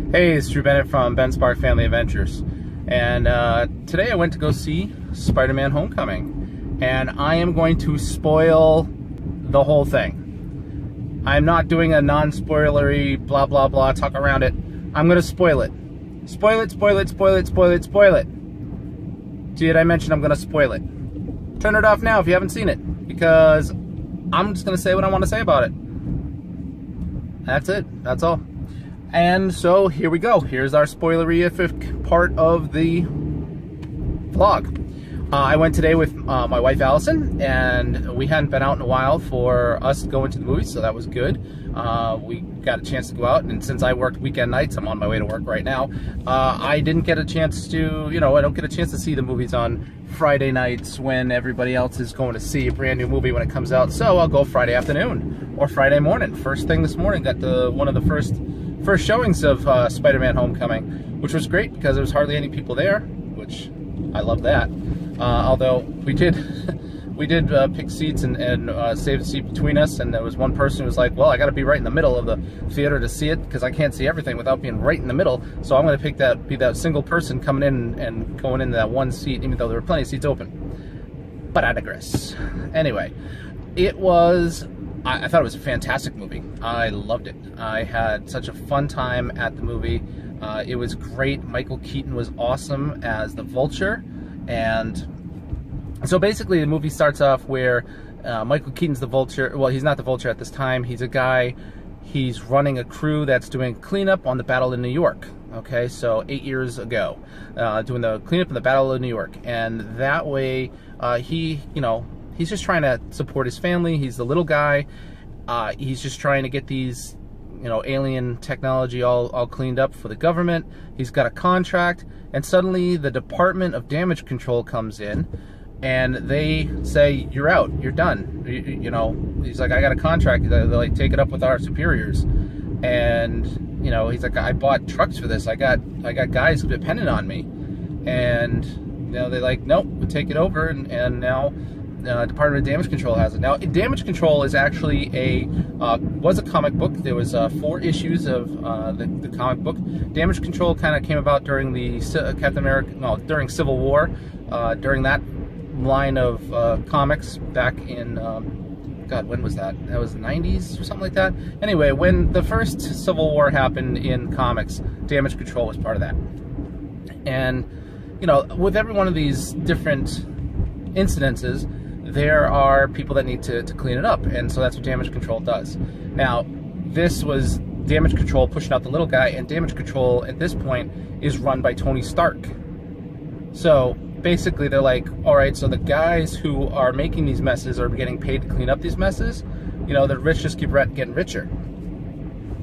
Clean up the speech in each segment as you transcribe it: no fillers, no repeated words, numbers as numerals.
Hey, it's Drew Bennett from Ben Spark Family Adventures, and today I went to go see Spider-Man Homecoming, and I am going to spoil the whole thing. I'm not doing a non-spoilery blah blah blah talk around it. I'm going to spoil it. Spoil it, spoil it, spoil it, spoil it, spoil it. Did I mention I'm going to spoil it? Turn it off now if you haven't seen it, because I'm just going to say what I want to say about it. That's it. That's all. And so here we go. Here's our spoilerific part of the vlog. I went today with my wife Allison, and we hadn't been out in a while for us to go into the movies, so that was good. We got a chance to go out, and since I worked weekend nights, I'm on my way to work right now. I didn't get a chance to, I don't get a chance to see the movies on Friday nights when everybody else is going to see a brand new movie when it comes out. So I'll go Friday afternoon or Friday morning. First thing this morning, got one of the first showings of Spider-Man Homecoming, which was great because there was hardly any people there, which I love that. Although we did pick seats and save a seat between us, and there was one person who was like, well, I got to be right in the middle of the theater to see it because I can't see everything without being right in the middle, so I'm going to be that single person coming in and going into that one seat, even though there were plenty of seats open. But I digress. Anyway, I thought it was a fantastic movie. I loved it. I had such a fun time at the movie. It was great. Michael Keaton was awesome as the Vulture. And so basically the movie starts off where Michael Keaton's the Vulture. Well, he's not the Vulture at this time. He's a guy, he's running a crew that's doing cleanup on the Battle of New York. Okay, so 8 years ago, doing the cleanup in the Battle of New York. And that way, he's just trying to support his family. He's the little guy. He's just trying to get these, alien technology all cleaned up for the government. He's got a contract, and suddenly the Department of Damage Control comes in, and they say, you're out, you're done. He's like, I got a contract. They like, take it up with our superiors. And, he's like, I bought trucks for this. I got guys who depended on me. And, they're like, nope, we'll take it over, and now Department of Damage Control has it. Now, Damage Control is actually was a comic book. There was 4 issues of the comic book. Damage Control kind of came about during the during Civil War, during that line of comics back in, God, when was that? That was the 90s or something like that. Anyway, when the first Civil War happened in comics, Damage Control was part of that. And, with every one of these different incidences, there are people that need to clean it up, and so that's what Damage Control does. Now, this was Damage Control pushing out the little guy, and Damage Control at this point is run by Tony Stark. So basically they're like, alright, so the guys who are making these messes are getting paid to clean up these messes. The rich just keep getting richer.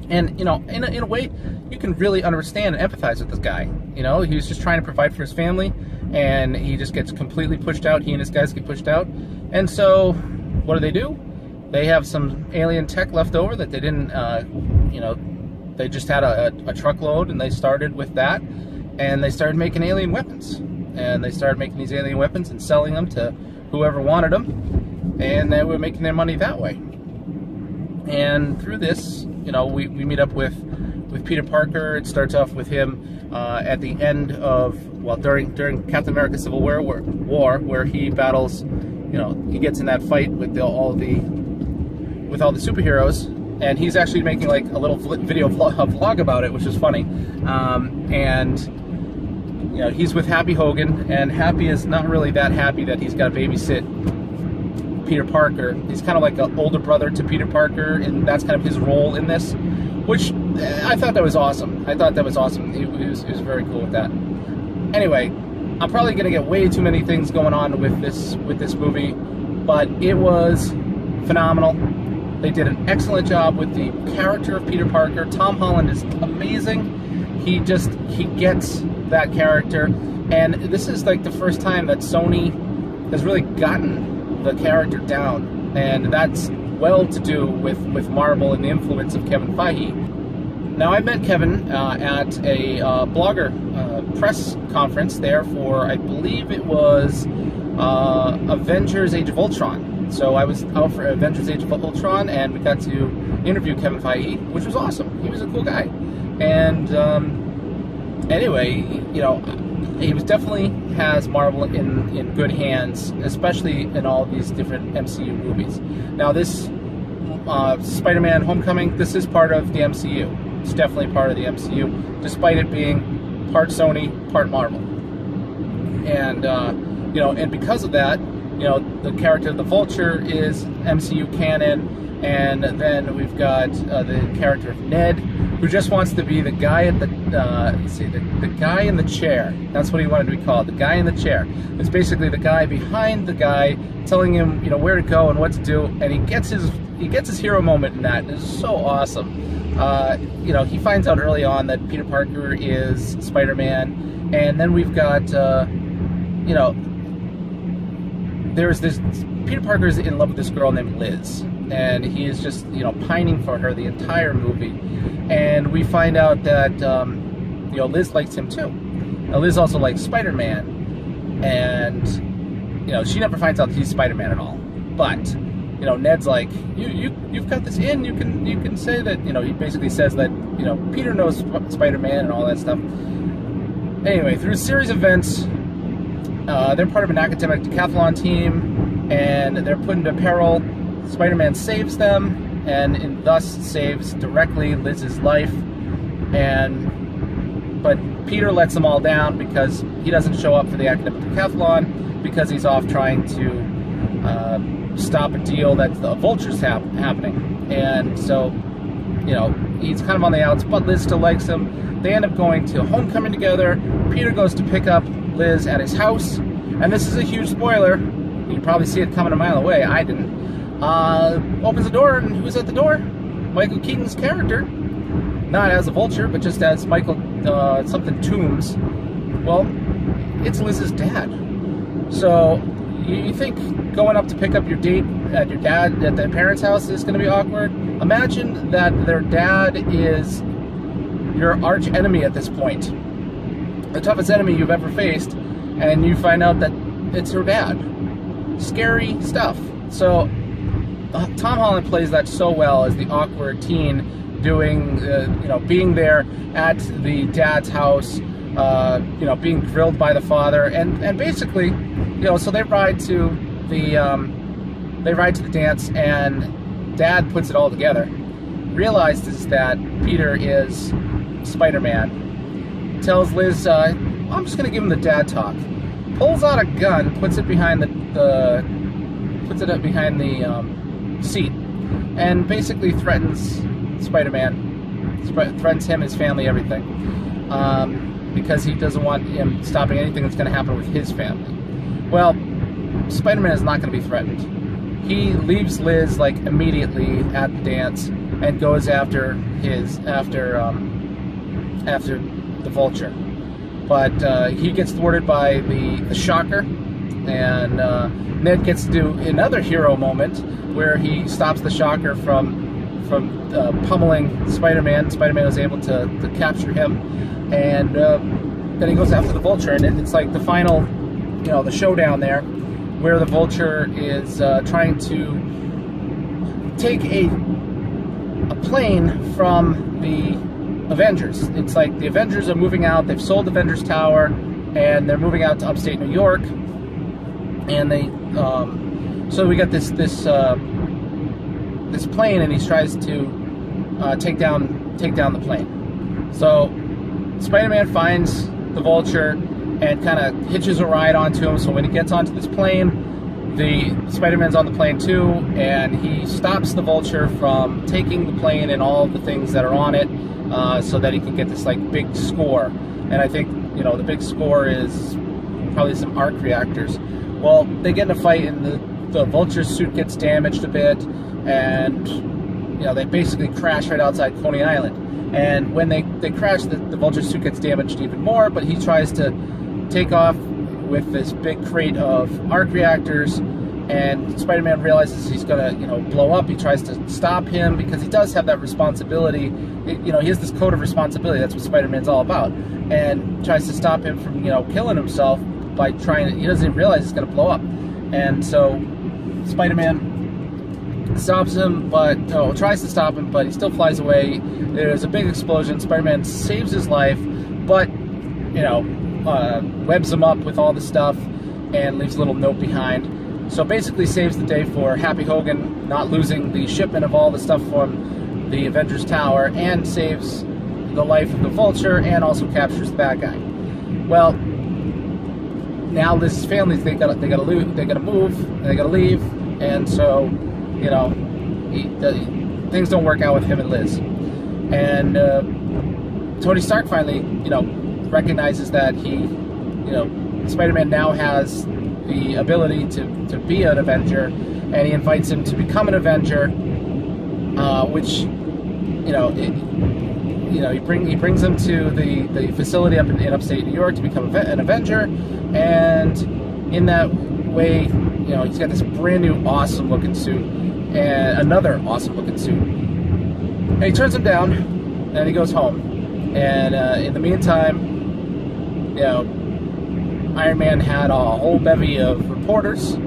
And, in a way, you can really understand and empathize with this guy. He was just trying to provide for his family, and he just gets completely pushed out. He and his guys get pushed out. And so, what do? They have some alien tech left over that they didn't, they just had a truckload, and they started with that, and they started making alien weapons. And they started making these alien weapons and selling them to whoever wanted them, and they were making their money that way. And through this, we meet up with Peter Parker. It starts off with him at the end of, during Captain America Civil War, where he battles, he gets in that fight with all the superheroes, and he's actually making like a little video vlog about it, which is funny. And he's with Happy Hogan, and Happy is not really that happy that he's got to babysit Peter Parker. He's kind of like an older brother to Peter Parker, and that's kind of his role in this, which I thought that was awesome. He was very cool with that. Anyway, I'm probably going to get way too many things going on with this movie, but it was phenomenal. They did an excellent job with the character of Peter Parker. Tom Holland is amazing. He gets that character, and this is like the first time that Sony has really gotten the character down, and that's well to do with Marvel and the influence of Kevin Feige. Now, I met Kevin at a blogger press conference there for, I believe it was Avengers Age of Ultron. So I was out for Avengers Age of Ultron, and we got to interview Kevin Feige, which was awesome. He was a cool guy. And anyway, you know, he was definitely has Marvel in good hands, especially in all these different MCU movies. Now this Spider-Man Homecoming, this is part of the MCU. It's definitely part of the MCU, despite it being part Sony, part Marvel. And you know, and because of that, you know, the character of the Vulture is MCU canon, and then we've got the character of Ned, who just wants to be the guy at the let's see, the guy in the chair. That's what he wanted to be called, the guy in the chair. It's basically the guy behind the guy, telling him, you know, where to go and what to do, and he gets his hero moment in that. And it's so awesome. You know, he finds out early on that Peter Parker is Spider-Man, and then we've got you know, there's this, Peter Parker is in love with this girl named Liz, and he is just, you know, pining for her the entire movie. And we find out that you know, Liz likes him too. Now, Liz also likes Spider-Man, and you know, she never finds out that he's Spider-Man at all. But you know, Ned's like, you've got this in. You can say that, you know, he basically says that, you know, Peter knows Spider-Man and all that stuff. Anyway, through a series of events, they're part of an academic decathlon team, and they're put into peril. Spider-Man saves them, and thus saves directly Liz's life. But Peter lets them all down because he doesn't show up for the academic decathlon, because he's off trying to stop a deal that the Vulture's happening. And so, you know, he's kind of on the outs, but Liz still likes him. They end up going to homecoming together. Peter goes to pick up Liz at his house, and this is a huge spoiler. You can probably see it coming a mile away. I didn't. Opens the door, and who's at the door? Michael Keaton's character. Not as a Vulture, but just as Michael something Toombs. Well, it's Liz's dad. So you think going up to pick up your date at your their parents' house is going to be awkward? Imagine that their dad is your arch enemy at this point, the toughest enemy you've ever faced, and you find out that it's her dad. Scary stuff. So Tom Holland plays that so well as the awkward teen, doing you know, being there at the dad's house, you know, being grilled by the father, and basically, you know, so they ride to the dance, and Dad puts it all together, realizes that Peter is Spider-Man, tells Liz, I'm just gonna give him the dad talk, pulls out a gun, puts it behind the seat, and basically threatens Spider-Man, threatens him, his family, everything, because he doesn't want him stopping anything that's going to happen with his family. Well, Spider-Man is not going to be threatened. He leaves Liz like immediately at the dance and goes after the Vulture. But he gets thwarted by the Shocker, and Ned gets to do another hero moment where he stops the Shocker from pummeling Spider-Man. Spider-Man was able to capture him, and then he goes after the Vulture, and it's like the final, you know, the showdown there, where the Vulture is trying to take a plane from the Avengers. It's like the Avengers are moving out. They've sold Avengers Tower, and they're moving out to upstate New York. And they, so we got this plane, and he tries to take down the plane. So Spider-Man finds the Vulture and kind of hitches a ride onto him. So when he gets onto this plane, the Spider-Man's on the plane too, and he stops the Vulture from taking the plane and all the things that are on it, so that he can get this like big score. And I think, you know, the big score is probably some arc reactors. Well, they get in a fight, and the Vulture's suit gets damaged a bit, and you know, they basically crash right outside Coney Island. And when they crash, the Vulture's suit gets damaged even more, but he tries to take off with this big crate of arc reactors, and Spider-Man realizes he's gonna, you know, blow up. He tries to stop him because he does have that responsibility. You know, he has this code of responsibility. That's what Spider-Man's all about, and tries to stop him from, you know, killing himself by trying to, he doesn't even realize it's gonna blow up. And so Spider-Man stops him, but tries to stop him, but he still flies away. There's a big explosion. Spider-Man saves his life, but webs him up with all the stuff and leaves a little note behind. So basically saves the day for Happy Hogan, not losing the shipment of all the stuff from the Avengers Tower, and saves the life of the Vulture, and also captures the bad guy. Well, now Liz's family, they gotta move, they gotta leave, and so things don't work out with him and Liz. And Tony Stark finally, recognizes that he, Spider-Man now has the ability to be an Avenger, and he invites him to become an Avenger, which, he brings him to the facility up in upstate New York to become an Avenger, and in that way, he's got this brand new awesome looking suit, and another awesome looking suit, and he turns him down, and he goes home, and in the meantime, Iron Man had a whole bevy of reporters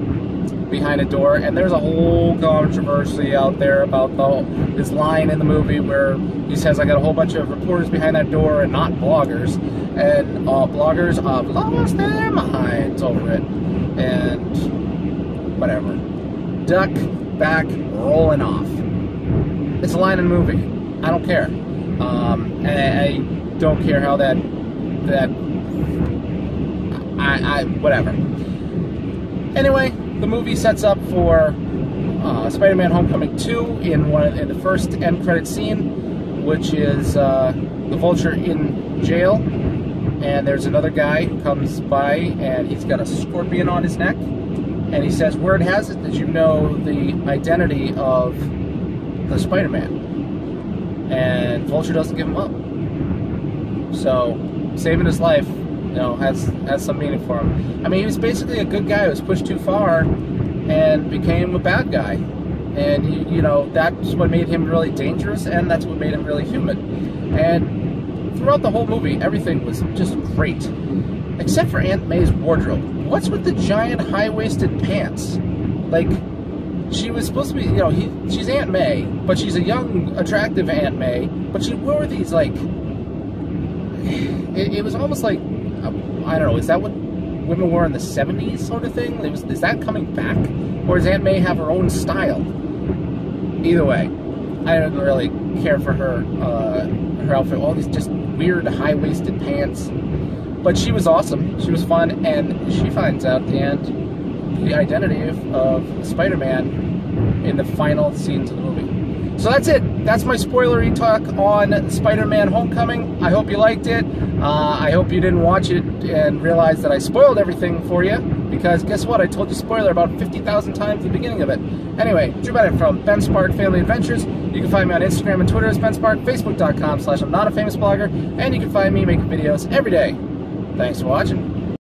behind a door, and there's a whole controversy out there about this line in the movie where he says, I got a whole bunch of reporters behind that door and not bloggers, and bloggers have lost their minds over it, and whatever. Duck, back, rolling off. It's a line in the movie. I don't care. And I don't care how whatever. Anyway, the movie sets up for Spider-Man Homecoming 2 in the first end credit scene, which is the Vulture in jail, and there's another guy who comes by, and he's got a scorpion on his neck, and he says, word has it that you know the identity of the Spider-Man, and Vulture doesn't give him up. So saving his life, has some meaning for him. I mean, he was basically a good guy who was pushed too far and became a bad guy. And, that's what made him really dangerous, and that's what made him really human. And throughout the whole movie, everything was just great. Except for Aunt May's wardrobe. What's with the giant high-waisted pants? Like, she was supposed to be, she's Aunt May, but she's a young, attractive Aunt May, but she wore these, like, it was almost like, I don't know, is that what women wore in the 70s sort of thing? Is that coming back? Or does Aunt May have her own style? Either way, I didn't really care for her outfit. All these just weird high-waisted pants. But she was awesome. She was fun, and she finds out at the end the identity of Spider-Man in the final scenes of the movie. So that's it. That's my spoilery talk on Spider-Man Homecoming. I hope you liked it. I hope you didn't watch it and realize that I spoiled everything for you, because guess what? I told you spoiler about 50,000 times at the beginning of it. Anyway, Drew Bennett from Ben Spark Family Adventures. You can find me on Instagram and Twitter as Ben Spark, Facebook.com/I'm Not a Famous Blogger, and you can find me making videos every day. Thanks for watching.